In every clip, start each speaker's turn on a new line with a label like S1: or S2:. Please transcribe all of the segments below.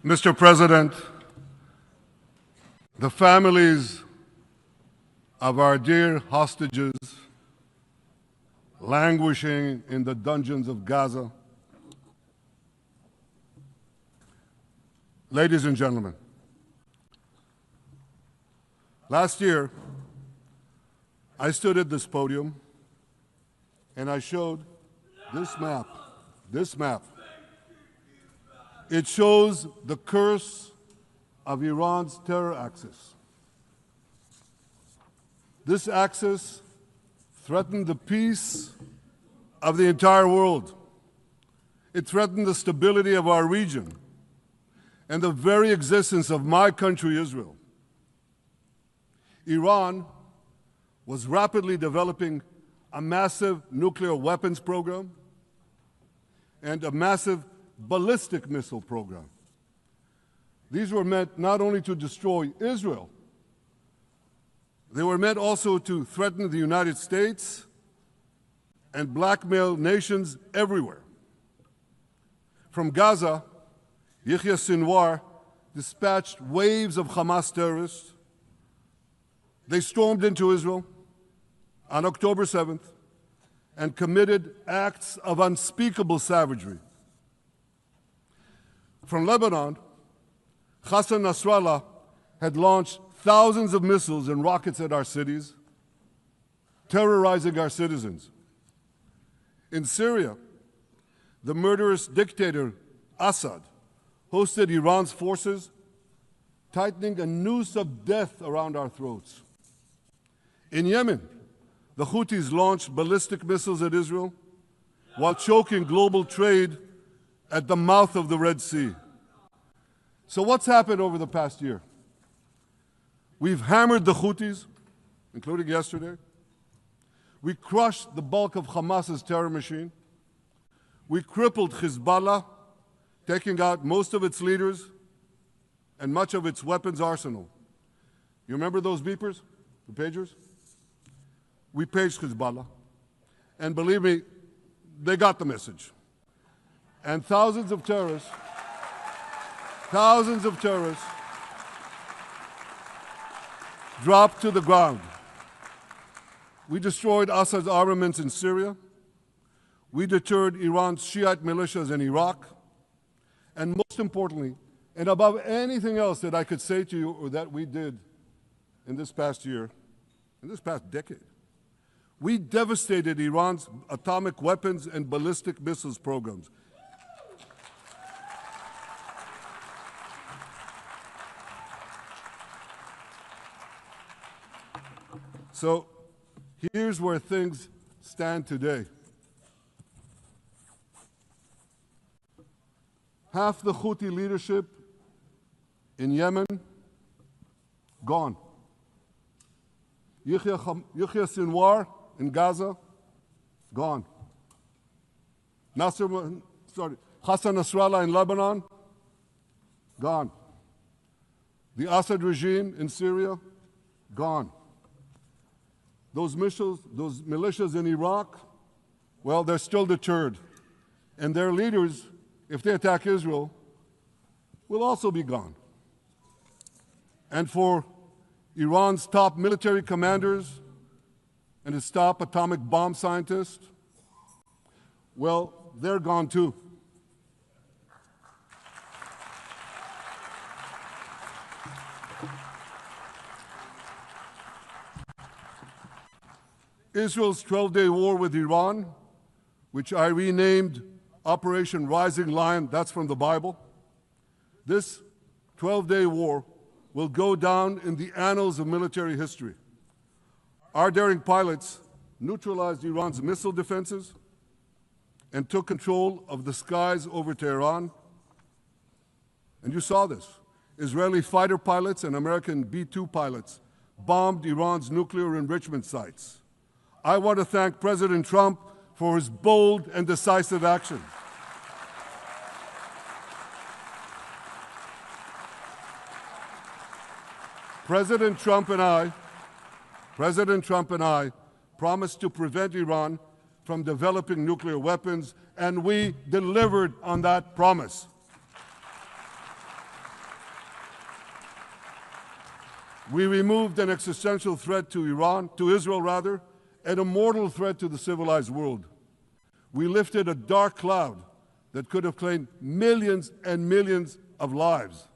S1: Mr. President, the families of our dear hostages languishing in the dungeons of Gaza, ladies and gentlemen, last year I stood at this podium and I showed this map. It shows the curse of Iran's terror axis. This axis threatened the peace of the entire world. It threatened the stability of our region and the very existence of my country, Israel. Iran was rapidly developing a massive nuclear weapons program and a massive ballistic missile program. These were meant not only to destroy Israel, they were meant also to threaten the United States and blackmail nations everywhere. From Gaza, Yahya Sinwar dispatched waves of Hamas terrorists. They stormed into Israel on October 7th and committed acts of unspeakable savagery. From Lebanon, Hassan Nasrallah had launched thousands of missiles and rockets at our cities, terrorizing our citizens. In Syria, the murderous dictator Assad hosted Iran's forces, tightening a noose of death around our throats. In Yemen, the Houthis launched ballistic missiles at Israel while choking global trade at the mouth of the Red Sea. So what's happened over the past year? We've hammered the Houthis, including yesterday. We crushed the bulk of Hamas's terror machine. We crippled Hezbollah, taking out most of its leaders and much of its weapons arsenal. You remember those beepers, the pagers? We paged Hezbollah. And believe me, they got the message. And thousands of terrorists dropped to the ground. We destroyed Assad's armaments in Syria. We deterred Iran's Shiite militias in Iraq. And most importantly, and above anything else that I could say to you or that we did in this past year, in this past decade, we devastated Iran's atomic weapons and ballistic missiles programs. So here's where things stand today. Half the Houthi leadership in Yemen, gone. Yahya Sinwar in Gaza, gone. Hassan Nasrallah in Lebanon, gone. The Assad regime in Syria, gone. Those militias in Iraq, well, they're still deterred. And their leaders, if they attack Israel, will also be gone. And for Iran's top military commanders and its top atomic bomb scientists, well, they're gone too. Israel's 12-day war with Iran, which I renamed Operation Rising Lion, that's from the Bible. This 12-day war will go down in the annals of military history. Our daring pilots neutralized Iran's missile defenses and took control of the skies over Tehran. And you saw this. Israeli fighter pilots and American B-2 pilots bombed Iran's nuclear enrichment sites. I want to thank President Trump for his bold and decisive action. President Trump and I promised to prevent Iran from developing nuclear weapons, and we delivered on that promise. We removed an existential threat to Israel rather, and a mortal threat to the civilized world. We lifted a dark cloud that could have claimed millions and millions of lives.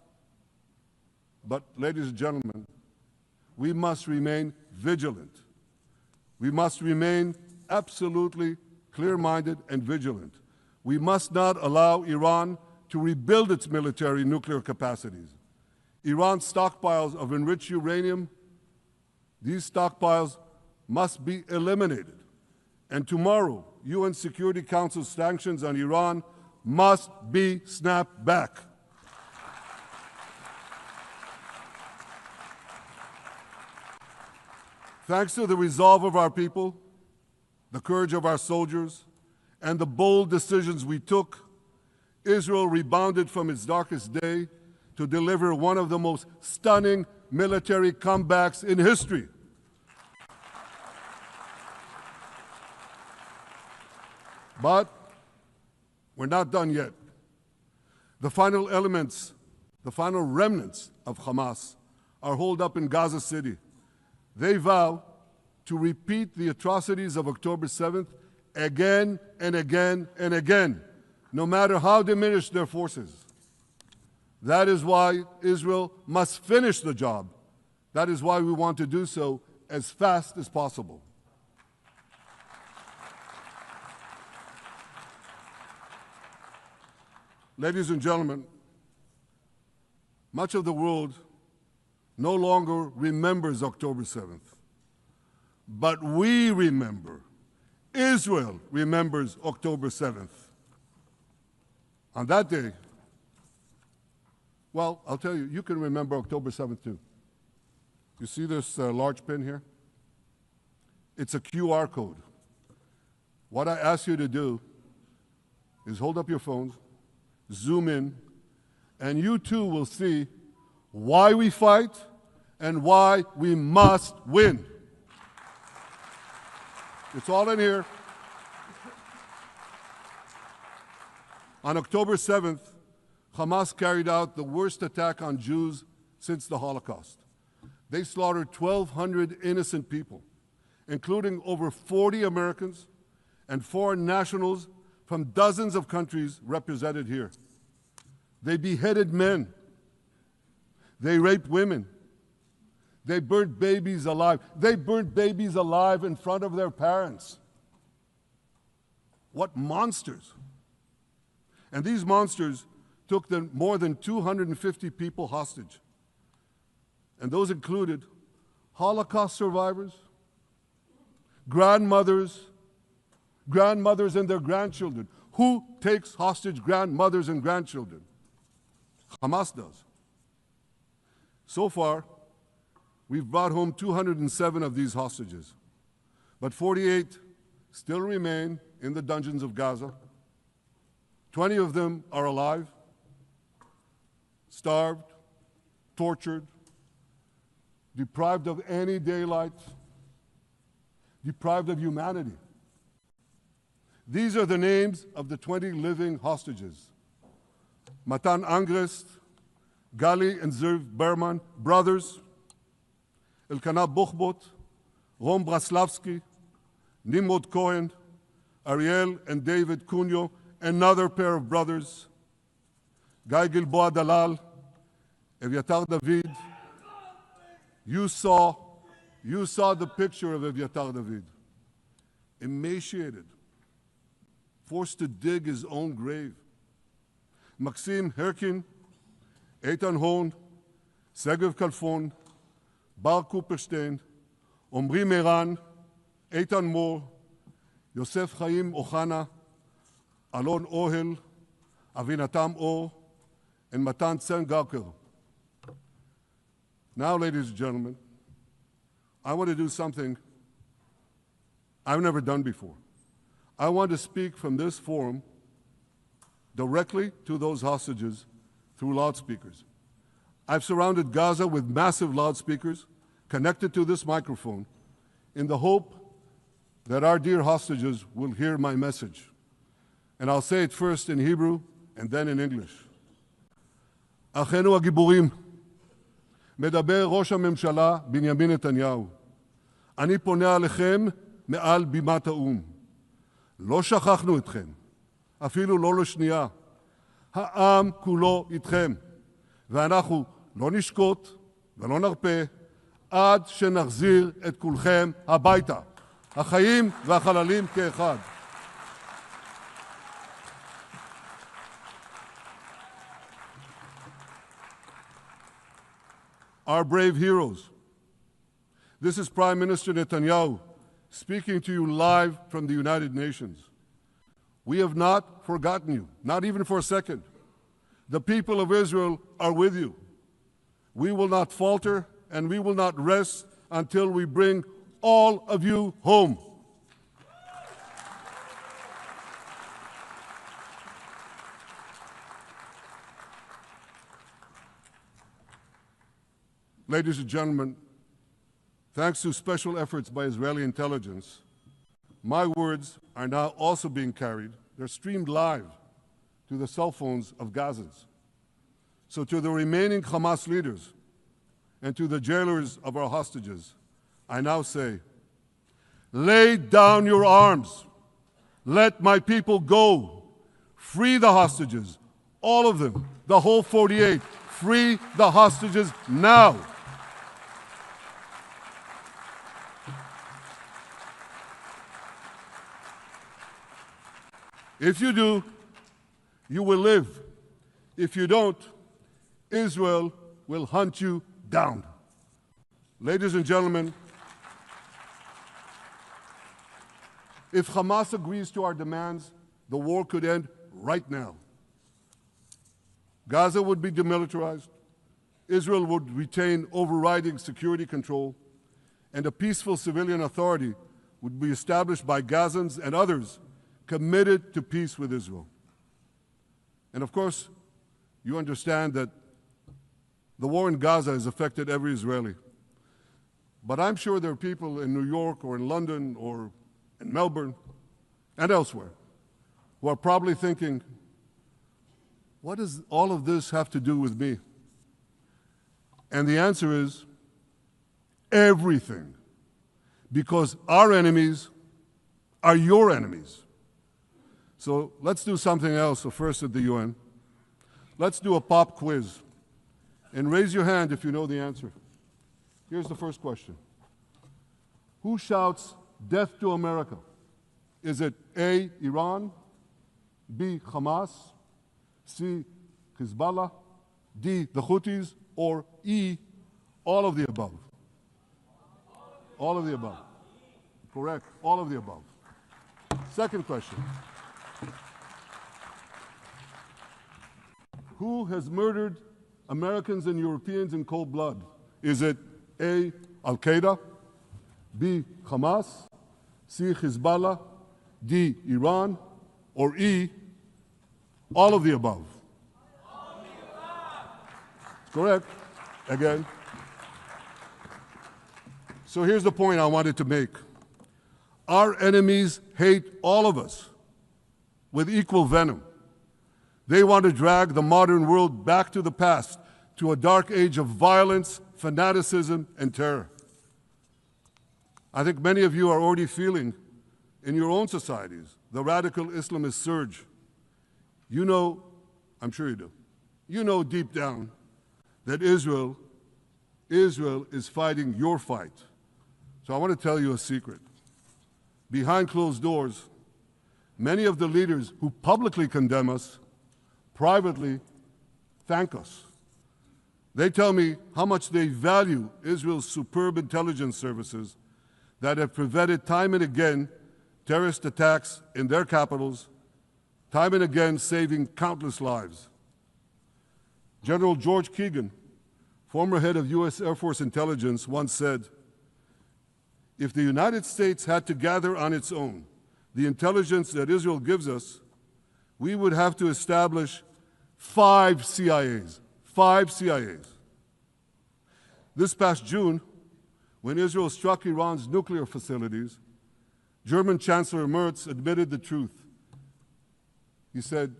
S1: But, ladies and gentlemen, we must remain vigilant. We must remain absolutely clear-minded and vigilant. We must not allow Iran to rebuild its military nuclear capacities. Iran's stockpiles of enriched uranium, these stockpiles must be eliminated. And tomorrow, UN Security Council sanctions on Iran must be snapped back. Thanks to the resolve of our people, the courage of our soldiers, and the bold decisions we took, Israel rebounded from its darkest day to deliver one of the most stunning military comebacks in history. But we're not done yet. The final remnants of Hamas are holed up in Gaza City. They vow to repeat the atrocities of October 7th again and again and again, no matter how diminished their forces. That is why Israel must finish the job. That is why we want to do so as fast as possible. Ladies and gentlemen, much of the world no longer remembers October 7th. But we remember. Israel remembers October 7th. On that day, well, I'll tell you, you can remember October 7th too. You see this large pin here? It's a QR code. What I ask you to do is hold up your phones, zoom in, and you too will see why we fight and why we must win. It's all in here. On October 7th, Hamas carried out the worst attack on Jews since the Holocaust. They slaughtered 1,200 innocent people, including over 40 Americans and foreign nationals from dozens of countries represented here. They beheaded men. They raped women. They burnt babies alive. They burnt babies alive in front of their parents. What monsters. And these monsters took more than 250 people hostage. And those included Holocaust survivors, grandmothers and their grandchildren. Who takes hostage grandmothers and grandchildren? Hamas does. So far, we've brought home 207 of these hostages, but 48 still remain in the dungeons of Gaza. 20 of them are alive, starved, tortured, deprived of any daylight, deprived of humanity. These are the names of the 20 living hostages. Matan Angrest, Gali and Zerv Berman, brothers, Elkanah Buchbot, Rom Braslavsky, Nimrod Cohen, Ariel and David Cunyo, another pair of brothers, Guy Gilboa Dalal, Eviatar David. You saw the picture of Eviatar David, emaciated, forced to dig his own grave. Maxim Herkin, Eitan Horn, Segev Kalfon, Bar Cooperstein, Omri Meran, Eitan Moore, Yosef Chaim Ochana, Alon Ohel, Avinatam Or, and Matan Tsengarker. Now, ladies and gentlemen, I want to do something I've never done before. I want to speak from this forum directly to those hostages through loudspeakers. I've surrounded Gaza with massive loudspeakers connected to this microphone in the hope that our dear hostages will hear my message. And I'll say it first in Hebrew and then in English. Achenu hagiburim, מדבר ראש הממשלה בנימין נתניהו. אני פונה עליכם מעל בימת האו"ם. לא שכחנו אתכם, אפילו לא לשנייה. העם כולו איתכם, ואנחנו לא נשקוט ולא נרפה עד שנחזיר את כולכם הביתה, החיים והחללים כאחד. Our brave heroes. This is Prime Minister Netanyahu speaking to you live from the United Nations. We have not forgotten you, not even for a second. The people of Israel are with you. We will not falter and we will not rest until we bring all of you home. Ladies and gentlemen, thanks to special efforts by Israeli intelligence, my words are now also being carried. They're streamed live to the cell phones of Gazans. So to the remaining Hamas leaders and to the jailers of our hostages, I now say, lay down your arms. Let my people go. Free the hostages, all of them, the whole 48. Free the hostages now. If you do, you will live. If you don't, Israel will hunt you down. Ladies and gentlemen, if Hamas agrees to our demands, the war could end right now. Gaza would be demilitarized, Israel would retain overriding security control, and a peaceful civilian authority would be established by Gazans and others committed to peace with Israel. And of course, you understand that the war in Gaza has affected every Israeli. But I'm sure there are people in New York or in London or in Melbourne and elsewhere who are probably thinking, what does all of this have to do with me? And the answer is everything. Because our enemies are your enemies. So let's do something else. So first at the UN, let's do a pop quiz. And raise your hand if you know the answer. Here's the first question. Who shouts death to America? Is it A, Iran, B, Hamas, C, Hezbollah, D, the Houthis, or E, all of the above? All of the above. Correct, all of the above. Second question. Who has murdered Americans and Europeans in cold blood? Is it A, Al-Qaeda, B, Hamas, C, Hezbollah, D, Iran, or E, all of the above? All of the above. Correct. Again. So here's the point I wanted to make. Our enemies hate all of us with equal venom. They want to drag the modern world back to the past, to a dark age of violence, fanaticism, and terror. I think many of you are already feeling in your own societies the radical Islamist surge. You know, I'm sure you do, you know deep down that Israel is fighting your fight. So I want to tell you a secret. Behind closed doors, many of the leaders who publicly condemn us privately thank us. They tell me how much they value Israel's superb intelligence services that have prevented time and again terrorist attacks in their capitals, time and again saving countless lives. General George Keegan, former head of U.S. Air Force intelligence, once said, if the United States had to gather on its own the intelligence that Israel gives us, we would have to establish 5 CIAs. 5 CIAs. This past June, when Israel struck Iran's nuclear facilities, German Chancellor Merz admitted the truth. He said,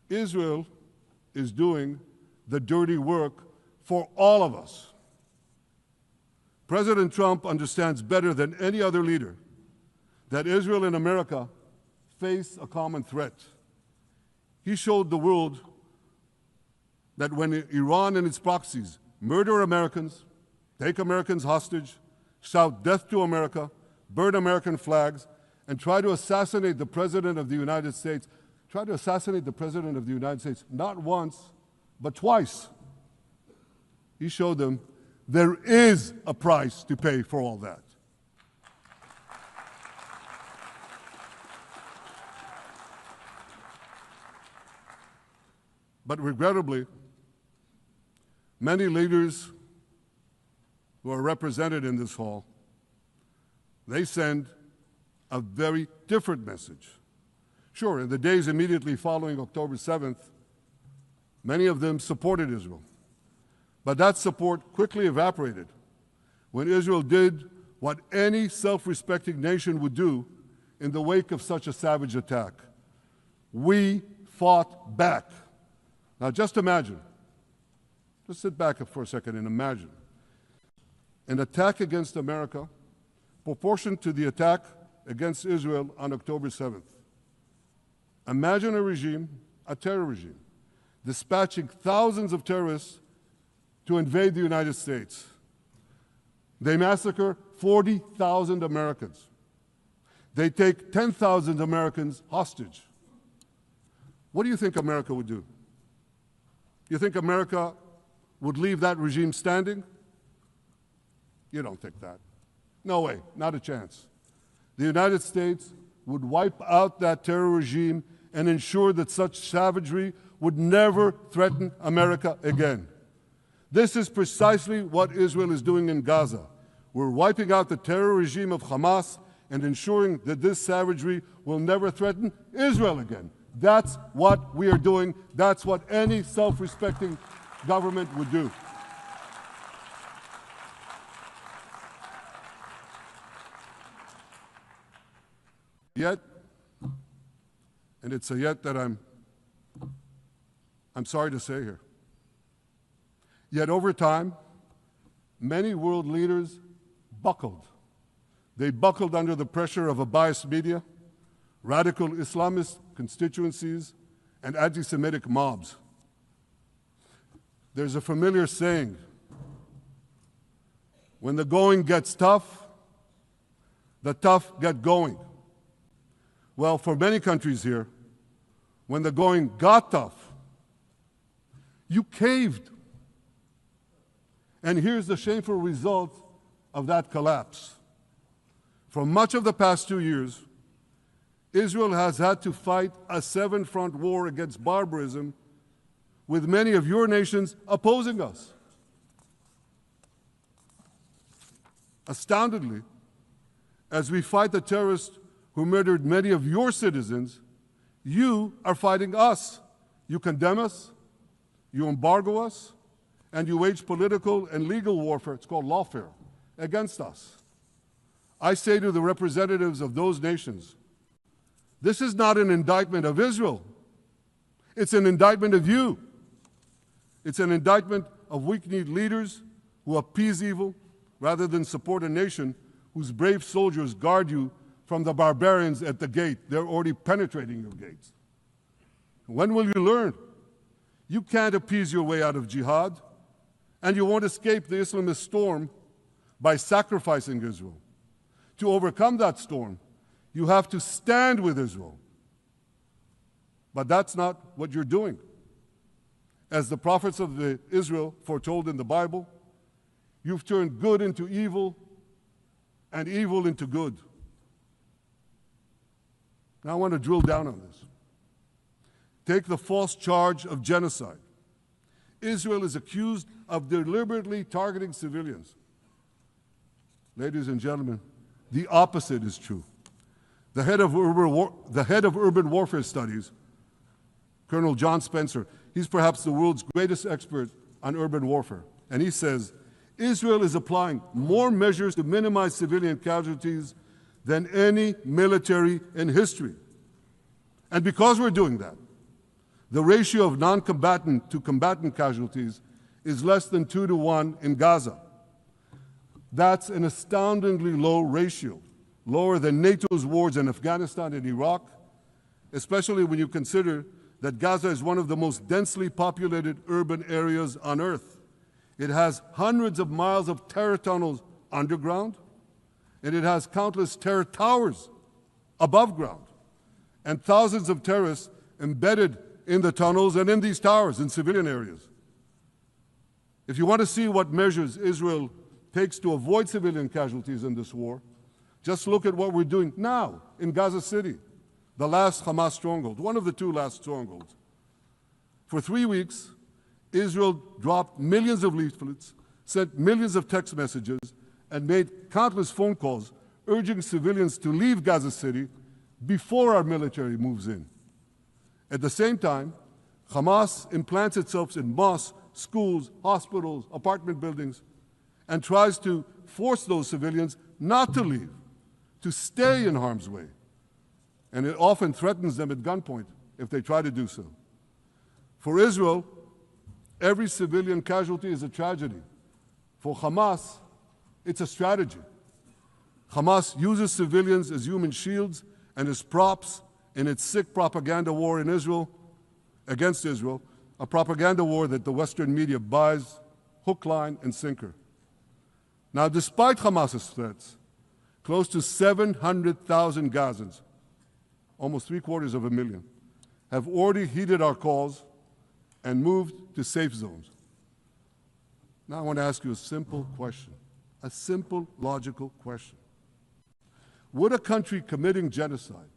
S1: Israel is doing the dirty work for all of us. President Trump understands better than any other leader that Israel and America face a common threat. He showed the world that when Iran and its proxies murder Americans, take Americans hostage, shout death to America, burn American flags, and try to assassinate the President of the United States, not once, but twice. He showed them there is a price to pay for all that. But regrettably, many leaders who are represented in this hall, they send a very different message. Sure, in the days immediately following October 7th, many of them supported Israel. But that support quickly evaporated when Israel did what any self-respecting nation would do in the wake of such a savage attack. We fought back. Now just imagine, just sit back for a second and imagine an attack against America proportioned to the attack against Israel on October 7th. Imagine a regime, a terror regime, dispatching thousands of terrorists to invade the United States. They massacre 40,000 Americans. They take 10,000 Americans hostage. What do you think America would do? You think America would leave that regime standing? You don't think that. No way, not a chance. The United States would wipe out that terror regime and ensure that such savagery would never threaten America again. This is precisely what Israel is doing in Gaza. We're wiping out the terror regime of Hamas and ensuring that this savagery will never threaten Israel again. That's what we are doing. That's what any self-respecting government would do. Yet, and it's a yet that I'm sorry to say here, yet over time, many world leaders buckled. They buckled under the pressure of a biased media, radical Islamist constituencies, and anti-Semitic mobs. There's a familiar saying, when the going gets tough, the tough get going. Well, for many countries here, when the going got tough, you caved. And here's the shameful result of that collapse. For much of the past 2 years, Israel has had to fight a seven-front war against barbarism with many of your nations opposing us. Astoundingly, as we fight the terrorists who murdered many of your citizens, you are fighting us. You condemn us, you embargo us, and you wage political and legal warfare, it's called lawfare, against us. I say to the representatives of those nations, this is not an indictment of Israel. It's an indictment of you. It's an indictment of weak-kneed leaders who appease evil rather than support a nation whose brave soldiers guard you from the barbarians at the gate. They're already penetrating your gates. When will you learn? You can't appease your way out of jihad, and you won't escape the Islamist storm by sacrificing Israel. To overcome that storm, you have to stand with Israel. But that's not what you're doing. As the prophets of Israel foretold in the Bible, you've turned good into evil and evil into good. Now I want to drill down on this. Take the false charge of genocide. Israel is accused of deliberately targeting civilians. Ladies and gentlemen, the opposite is true. The head of urban warfare studies, Colonel John Spencer, he's perhaps the world's greatest expert on urban warfare. And he says, Israel is applying more measures to minimize civilian casualties than any military in history. And because we're doing that, the ratio of non-combatant to combatant casualties is less than 2 to 1 in Gaza. That's an astoundingly low ratio, lower than NATO's wars in Afghanistan and Iraq, especially when you consider that Gaza is one of the most densely populated urban areas on Earth. It has hundreds of miles of terror tunnels underground, and it has countless terror towers above ground, and thousands of terrorists embedded in the tunnels and in these towers in civilian areas. If you want to see what measures Israel takes to avoid civilian casualties in this war, just look at what we're doing now in Gaza City, the last Hamas stronghold, one of the 2 last strongholds. For 3 weeks, Israel dropped millions of leaflets, sent millions of text messages, and made countless phone calls urging civilians to leave Gaza City before our military moves in. At the same time, Hamas implants itself in mosques, schools, hospitals, apartment buildings, and tries to force those civilians not to leave, to stay in harm's way. And it often threatens them at gunpoint if they try to do so. For Israel, every civilian casualty is a tragedy. For Hamas, it's a strategy. Hamas uses civilians as human shields and as props in its sick propaganda war in Israel, against Israel, a propaganda war that the Western media buys hook, line, and sinker. Now, despite Hamas's threats, close to 700,000 Gazans, almost 750,000, have already heeded our calls and moved to safe zones. Now I want to ask you a simple question, a simple, logical question. Would a country committing genocide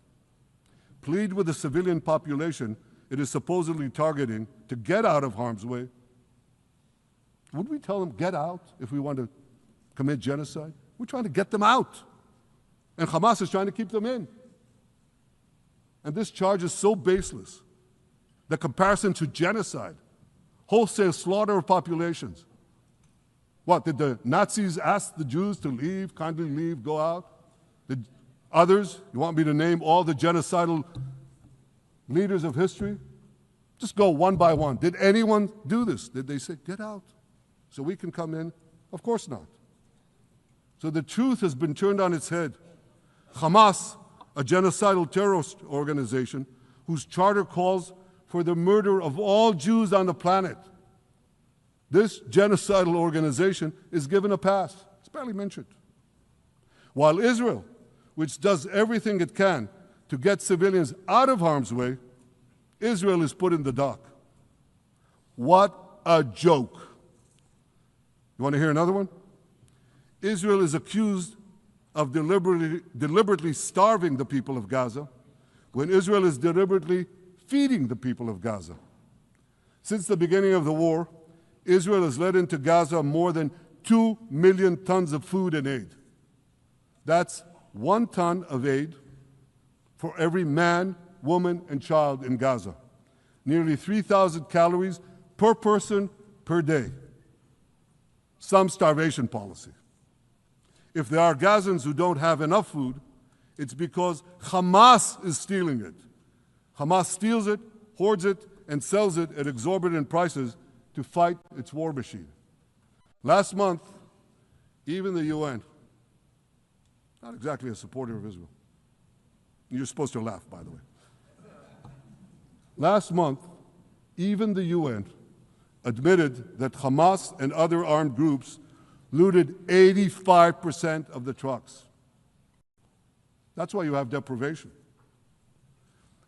S1: plead with the civilian population it is supposedly targeting to get out of harm's way? Would we tell them, get out, if we want to commit genocide? We're trying to get them out. And Hamas is trying to keep them in. And this charge is so baseless. The comparison to genocide, wholesale slaughter of populations. What, did the Nazis ask the Jews to leave, kindly leave, go out? Did others, you want me to name all the genocidal leaders of history? Just go one by one. Did anyone do this? Did they say, get out so we can come in? Of course not. So the truth has been turned on its head. Hamas, a genocidal terrorist organization whose charter calls for the murder of all Jews on the planet. This genocidal organization is given a pass. It's barely mentioned. While Israel, which does everything it can to get civilians out of harm's way, Israel is put in the dock. What a joke. You want to hear another one? Israel is accused of deliberately starving the people of Gaza when Israel is deliberately feeding the people of Gaza. Since the beginning of the war, Israel has let into Gaza more than 2 million tons of food and aid. That's 1 ton of aid for every man, woman, and child in Gaza. Nearly 3,000 calories per person per day. Some starvation policy. If there are Gazans who don't have enough food, it's because Hamas is stealing it. Hamas steals it, hoards it, and sells it at exorbitant prices to fight its war machine. Last month, even the UN, not exactly a supporter of Israel. You're supposed to laugh, by the way. Last month, even the UN admitted that Hamas and other armed groups looted 85% of the trucks. That's why you have deprivation.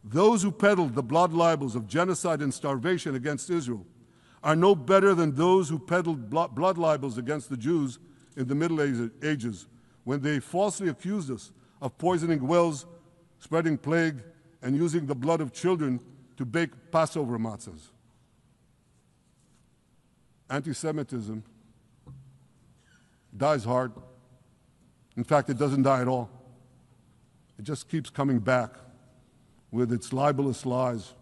S1: Those who peddled the blood libels of genocide and starvation against Israel are no better than those who peddled blood libels against the Jews in the Middle Ages when they falsely accused us of poisoning wells, spreading plague, and using the blood of children to bake Passover matzahs. Anti-Semitism dies hard. In fact, it doesn't die at all. It just keeps coming back with its libelous lies,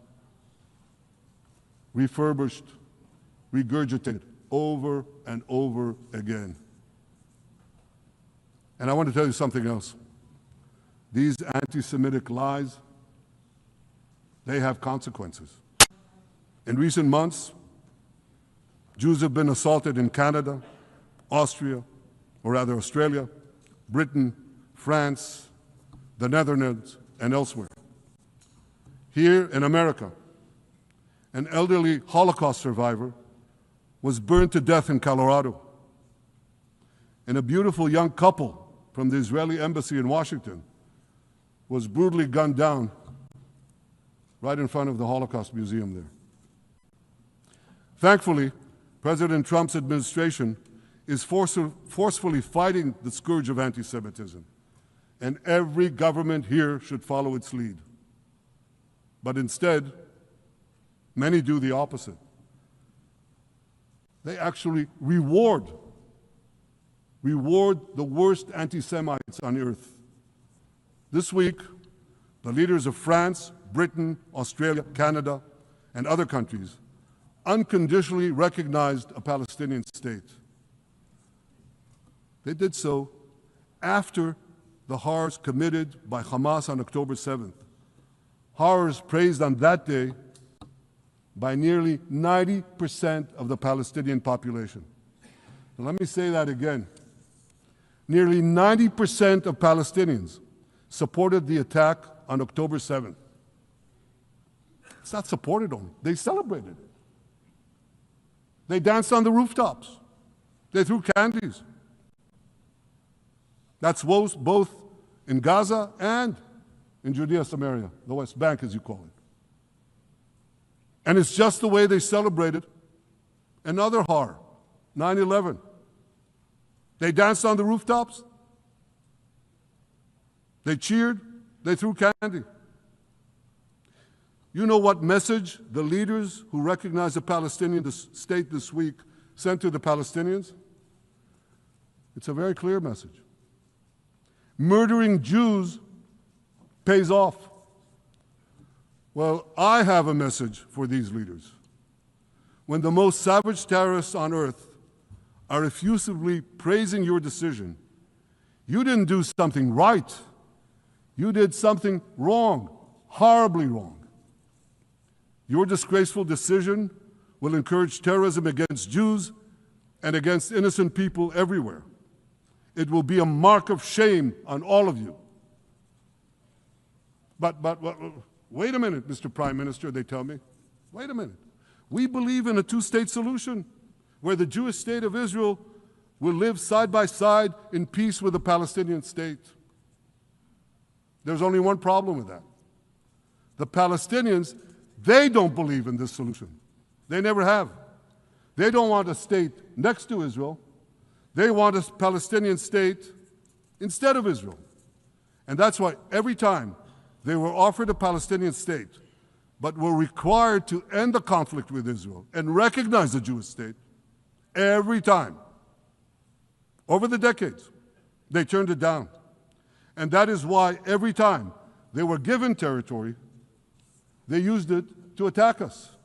S1: refurbished, regurgitated over and over again. And I want to tell you something else. These anti-Semitic lies, they have consequences. In recent months, Jews have been assaulted in Canada, Australia, Britain, France, the Netherlands, and elsewhere. Here in America, an elderly Holocaust survivor was burned to death in Colorado. And a beautiful young couple from the Israeli embassy in Washington was brutally gunned down right in front of the Holocaust Museum there. Thankfully, President Trump's administration is forcefully fighting the scourge of anti-Semitism, and every government here should follow its lead. But instead, many do the opposite. They actually reward the worst anti-Semites on earth. This week, the leaders of France, Britain, Australia, Canada, and other countries unconditionally recognized a Palestinian state. They did so after the horrors committed by Hamas on October 7th. Horrors praised on that day by nearly 90% of the Palestinian population. Now, let me say that again. Nearly 90% of Palestinians supported the attack on October 7th. It's not supported only, they celebrated it. They danced on the rooftops. They threw candies. That's both in Gaza and in Judea, Samaria, the West Bank, as you call it. And it's just the way they celebrated another horror, 9/11. They danced on the rooftops. They cheered. They threw candy. You know what message the leaders who recognize the Palestinian state this week sent to the Palestinians? It's a very clear message. Murdering Jews pays off. Well, I have a message for these leaders. When the most savage terrorists on earth are effusively praising your decision, you didn't do something right. You did something wrong, horribly wrong. Your disgraceful decision will encourage terrorism against Jews and against innocent people everywhere. It will be a mark of shame on all of you. But wait a minute, Mr. Prime Minister, they tell me. Wait a minute. We believe in a two-state solution where the Jewish state of Israel will live side by side in peace with the Palestinian state. There's only one problem with that. The Palestinians, they don't believe in this solution. They never have. They don't want a state next to Israel. They want a Palestinian state instead of Israel. And that's why every time they were offered a Palestinian state, but were required to end the conflict with Israel and recognize the Jewish state, every time, over the decades, they turned it down. And that is why every time they were given territory, they used it to attack us.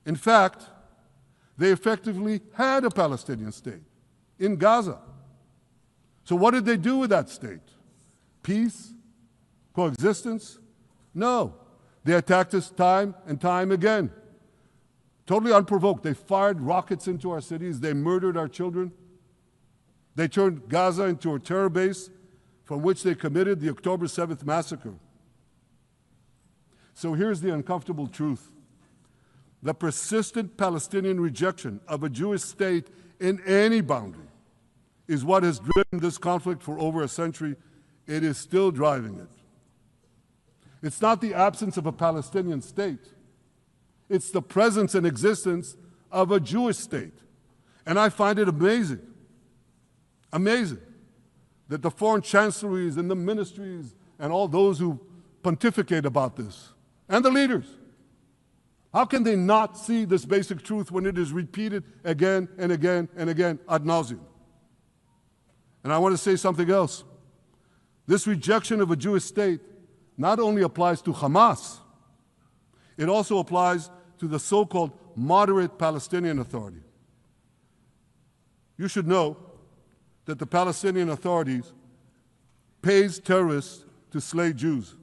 S1: In fact, they effectively had a Palestinian state in Gaza. So what did they do with that state? Peace? Coexistence? No. They attacked us time and time again. Totally unprovoked. They fired rockets into our cities. They murdered our children. They turned Gaza into a terror base from which they committed the October 7th massacre. So here's the uncomfortable truth. The persistent Palestinian rejection of a Jewish state in any boundary is what has driven this conflict for over a century. It is still driving it. It's not the absence of a Palestinian state. It's the presence and existence of a Jewish state. And I find it amazing, that the foreign chancelleries and the ministries and all those who pontificate about this, and the leaders, how can they not see this basic truth when it is repeated again and again and again ad nauseum? And I want to say something else. This rejection of a Jewish state not only applies to Hamas, it also applies to the so-called moderate Palestinian Authority. You should know that the Palestinian authorities pays terrorists to slay Jews.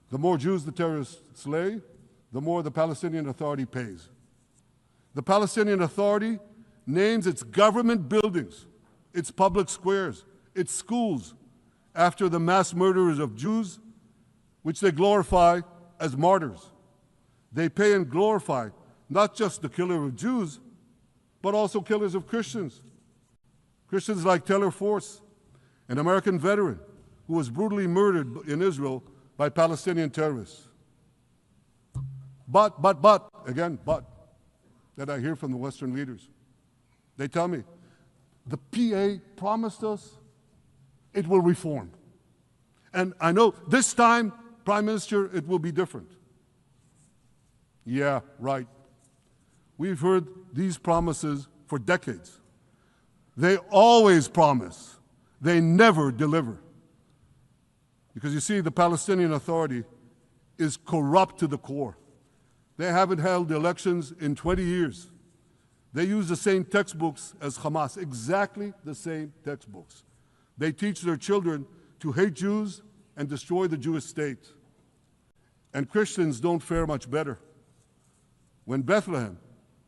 S1: The more Jews the terrorists slay, the more the Palestinian Authority pays. The Palestinian Authority names its government buildings, its public squares, its schools, after the mass murderers of Jews, which they glorify as martyrs. They pay and glorify not just the killer of Jews, but also killers of Christians. Christians like Taylor Force, an American veteran who was brutally murdered in Israel by Palestinian terrorists. But, that I hear from the Western leaders. They tell me, the PA promised us it will reform. And I know this time, Prime Minister, it will be different. Yeah, right. We've heard these promises for decades. They always promise. They never deliver. Because you see, the Palestinian Authority is corrupt to the core. They haven't held elections in 20 years. They use the same textbooks as Hamas, exactly the same textbooks. They teach their children to hate Jews and destroy the Jewish state. And Christians don't fare much better. When Bethlehem,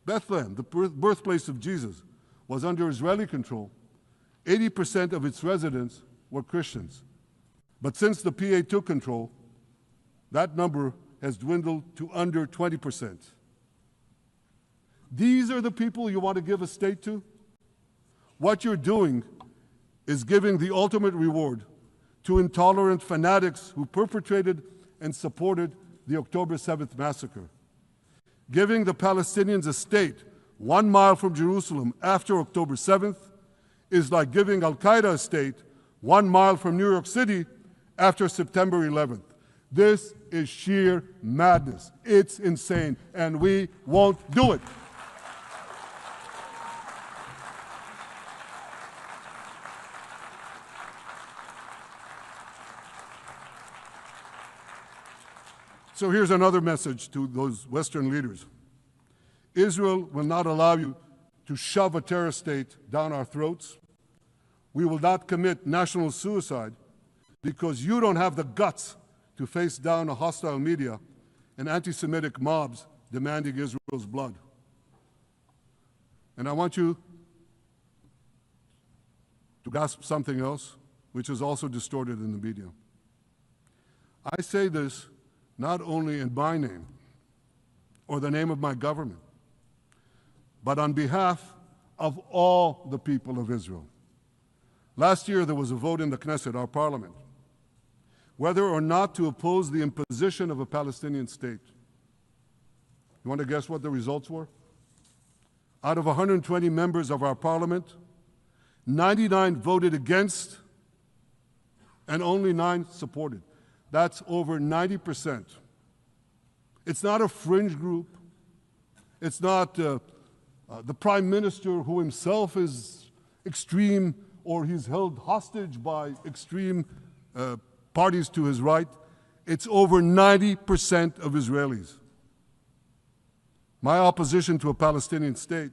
S1: the birthplace of Jesus, was under Israeli control, 80% of its residents were Christians. But since the PA took control, that number has dwindled to under 20%. These are the people you want to give a state to? What you're doing is giving the ultimate reward to intolerant fanatics who perpetrated and supported the October 7th massacre. Giving the Palestinians a state 1 mile from Jerusalem after October 7th is like giving Al-Qaeda a state 1 mile from New York City after September 11th. This is sheer madness. It's insane, and we won't do it. So here's another message to those Western leaders. Israel will not allow you to shove a terror state down our throats. We will not commit national suicide because you don't have the guts to face down a hostile media and anti-Semitic mobs demanding Israel's blood. And I want you to grasp something else, which is also distorted in the media. I say this not only in my name or the name of my government, but on behalf of all the people of Israel. Last year, there was a vote in the Knesset, our parliament, whether or not to oppose the imposition of a Palestinian state. You want to guess what the results were? Out of 120 members of our parliament, 99 voted against and only 9 supported. That's over 90%. It's not a fringe group. It's not the prime minister who himself is extreme or he's held hostage by extreme parties to his right. It's over 90% of Israelis. My opposition to a Palestinian state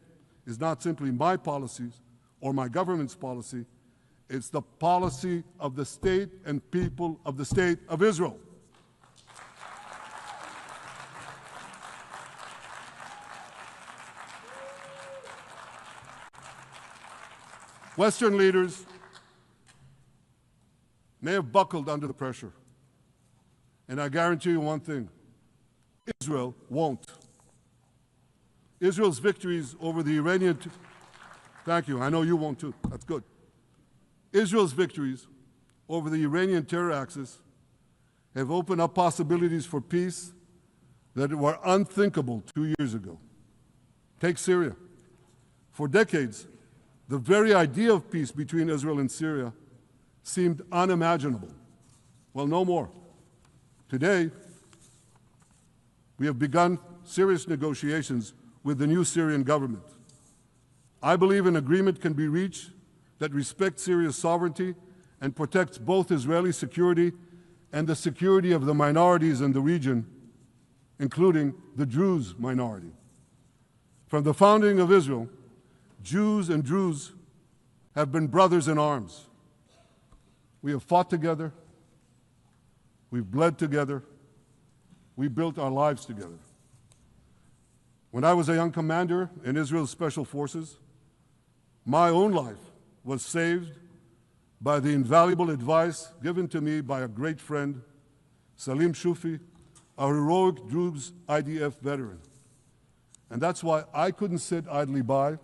S1: is not simply my policies or my government's policy. It's the policy of the state and people of the state of Israel. Western leaders may have buckled under the pressure. And I guarantee you one thing, Israel won't. Israel's victories over the Iranian... Thank you, I know you won't too, that's good. Israel's victories over the Iranian terror axis have opened up possibilities for peace that were unthinkable 2 years ago. Take Syria. For decades, the very idea of peace between Israel and Syria seemed unimaginable. Well, no more. Today, we have begun serious negotiations with the new Syrian government. I believe an agreement can be reached that respects Syria's sovereignty and protects both Israeli security and the security of the minorities in the region, including the Druze minority. From the founding of Israel, Jews and Druze have been brothers in arms. We have fought together, we've bled together, we built our lives together. When I was a young commander in Israel's Special Forces, my own life was saved by the invaluable advice given to me by a great friend, Salim Shufi, a heroic Druze IDF veteran. And that's why I couldn't sit idly by,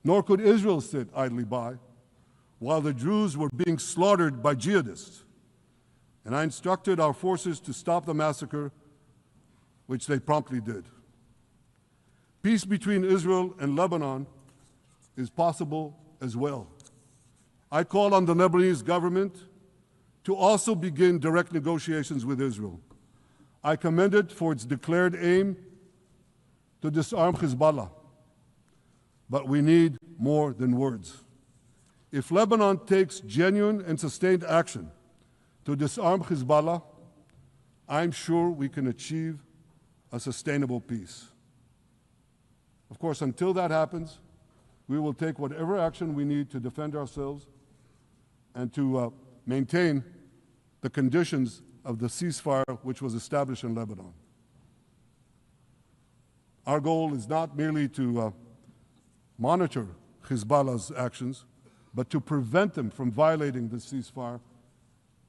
S1: nor could Israel sit idly by, while the Druze were being slaughtered by jihadists. And I instructed our forces to stop the massacre, which they promptly did. Peace between Israel and Lebanon is possible as well. I call on the Lebanese government to also begin direct negotiations with Israel. I commend it for its declared aim to disarm Hezbollah. But we need more than words. If Lebanon takes genuine and sustained action to disarm Hezbollah, I'm sure we can achieve a sustainable peace. Of course, until that happens, we will take whatever action we need to defend ourselves and to maintain the conditions of the ceasefire which was established in Lebanon. Our goal is not merely to monitor Hezbollah's actions, but to prevent them from violating the ceasefire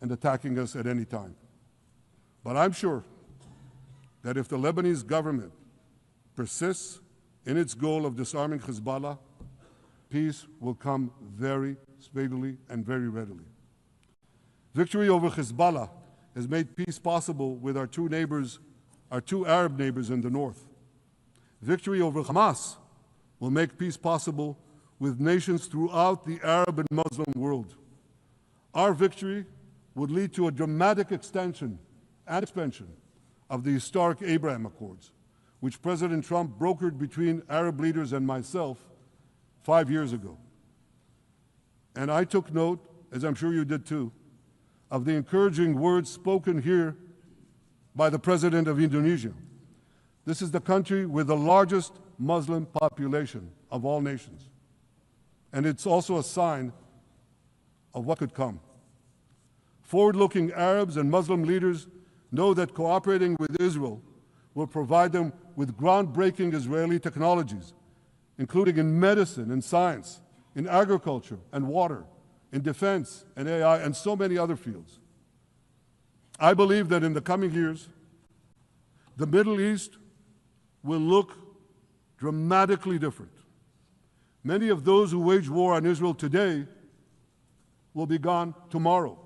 S1: and attacking us at any time. But I'm sure that if the Lebanese government persists in its goal of disarming Hezbollah, peace will come very speedily and very readily. Victory over Hezbollah has made peace possible with our two Arab neighbors in the north. Victory over Hamas will make peace possible with nations throughout the Arab and Muslim world. Our victory would lead to a dramatic extension and expansion of the historic Abraham Accords, which President Trump brokered between Arab leaders and myself 5 years ago. And I took note, as I'm sure you did too, of the encouraging words spoken here by the President of Indonesia. This is the country with the largest Muslim population of all nations. And it's also a sign of what could come. Forward-looking Arabs and Muslim leaders know that cooperating with Israel will provide them with groundbreaking Israeli technologies, including in medicine and science, in agriculture and water, in defense and AI, and so many other fields. I believe that in the coming years, the Middle East will look dramatically different. Many of those who wage war on Israel today will be gone tomorrow.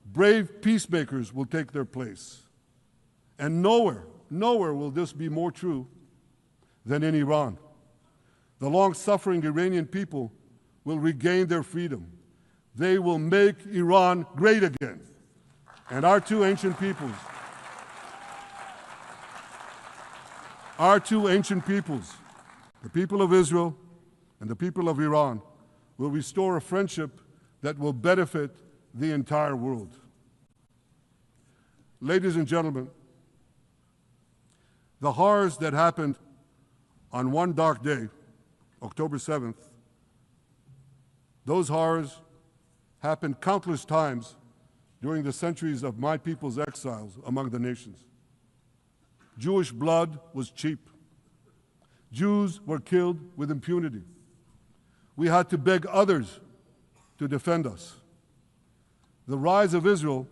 S1: Brave peacemakers will take their place. And nowhere will this be more true than in Iran. The long-suffering Iranian people will regain their freedom. They will make Iran great again. And our two ancient peoples, the people of Israel and the people of Iran, will restore a friendship that will benefit the entire world. Ladies and gentlemen, the horrors that happened on one dark day, October 7th, those horrors happened countless times during the centuries of my people's exiles among the nations. Jewish blood was cheap. Jews were killed with impunity. We had to beg others to defend us. The rise of Israel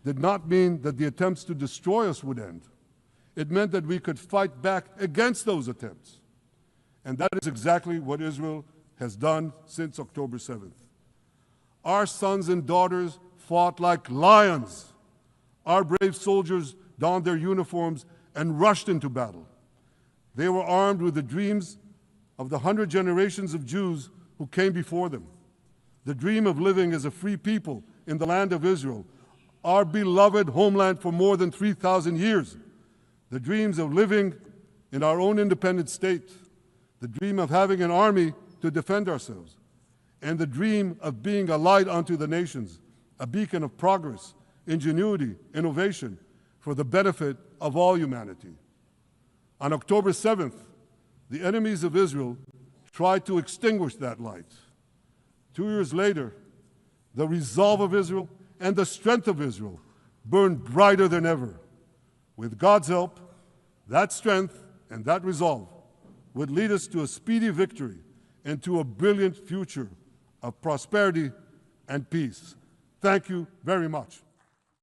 S1: did not mean that the attempts to destroy us would end. It meant that we could fight back against those attempts. And that is exactly what Israel has done since October 7th. Our sons and daughters fought like lions. Our brave soldiers donned their uniforms and rushed into battle. They were armed with the dreams of the 100 generations of Jews who came before them. The dream of living as a free people in the land of Israel, our beloved homeland for more than 3,000 years. The dreams of living in our own independent state. The dream of having an army to defend ourselves. And the dream of being a light unto the nations, a beacon of progress, ingenuity, innovation for the benefit of all humanity. On October 7th, the enemies of Israel tried to extinguish that light. 2 years later, the resolve of Israel and the strength of Israel burned brighter than ever. With God's help, that strength and that resolve would lead us to a speedy victory and to a brilliant future of prosperity and peace. Thank you very much.